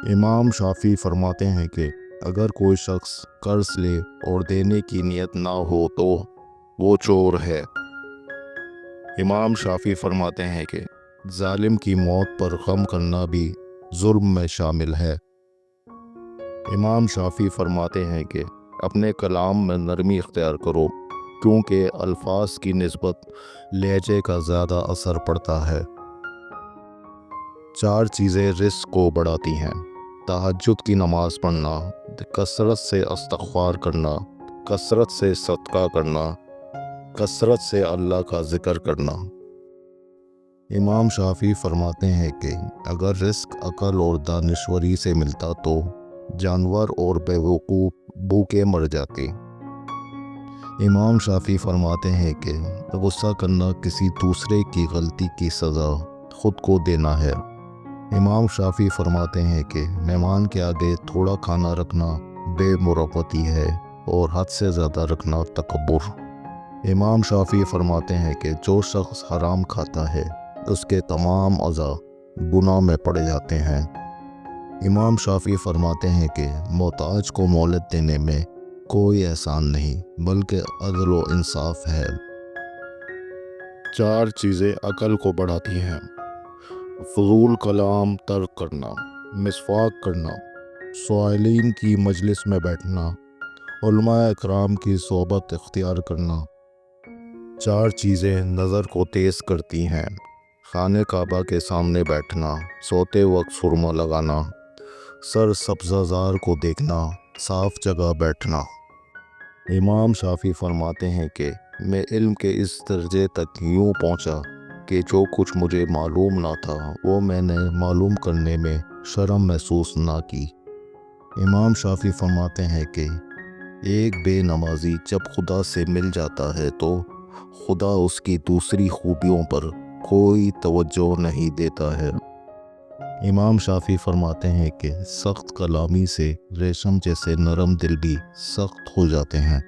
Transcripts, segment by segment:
امام شافعی فرماتے ہیں کہ اگر کوئی شخص قرض لے اور دینے کی نیت نہ ہو تو وہ چور ہے۔ امام شافعی فرماتے ہیں کہ ظالم کی موت پر غم کرنا بھی ظلم میں شامل ہے۔ امام شافعی فرماتے ہیں کہ اپنے کلام میں نرمی اختیار کرو، کیونکہ الفاظ کی نسبت لہجے کا زیادہ اثر پڑتا ہے۔ 4 چیزیں رزق کو بڑھاتی ہیں: تہجد کی نماز پڑھنا، کثرت سے استغفار کرنا، کثرت سے صدقہ کرنا، کثرت سے اللہ کا ذکر کرنا۔ امام شافعی فرماتے ہیں کہ اگر رزق عقل اور دانشوری سے ملتا تو جانور اور بیوقوف بھوکے مر جاتے۔ امام شافعی فرماتے ہیں کہ غصہ کرنا کسی دوسرے کی غلطی کی سزا خود کو دینا ہے۔ امام شافعی فرماتے ہیں کہ مہمان کے آگے تھوڑا کھانا رکھنا بے مروتی ہے اور حد سے زیادہ رکھنا تکبر۔ امام شافعی فرماتے ہیں کہ جو شخص حرام کھاتا ہے اس کے تمام اعضاء گناہ میں پڑ جاتے ہیں۔ امام شافعی فرماتے ہیں کہ محتاج کو مہلت دینے میں کوئی احسان نہیں بلکہ عدل و انصاف ہے۔ 4 چیزیں عقل کو بڑھاتی ہیں: فضول کلام ترک کرنا، مسواک کرنا، سائلین کی مجلس میں بیٹھنا، علماء اکرام کی صحبت اختیار کرنا۔ 4 چیزیں نظر کو تیز کرتی ہیں: خانہ کعبہ کے سامنے بیٹھنا، سوتے وقت سرما لگانا، سر سبزہ زار کو دیکھنا، صاف جگہ بیٹھنا۔ امام شافعی فرماتے ہیں کہ میں علم کے اس درجے تک یوں پہنچا کہ جو کچھ مجھے معلوم نہ تھا وہ میں نے معلوم کرنے میں شرم محسوس نہ کی۔ امام شافعی فرماتے ہیں کہ ایک بے نمازی جب خدا سے مل جاتا ہے تو خدا اس کی دوسری خوبیوں پر کوئی توجہ نہیں دیتا ہے۔ امام شافعی فرماتے ہیں کہ سخت کلامی سے ریشم جیسے نرم دل بھی سخت ہو جاتے ہیں۔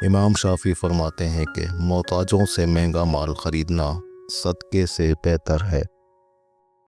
امام شافعی فرماتے ہیں کہ محتاجوں سے مہنگا مال خریدنا صدقے سے بہتر ہے۔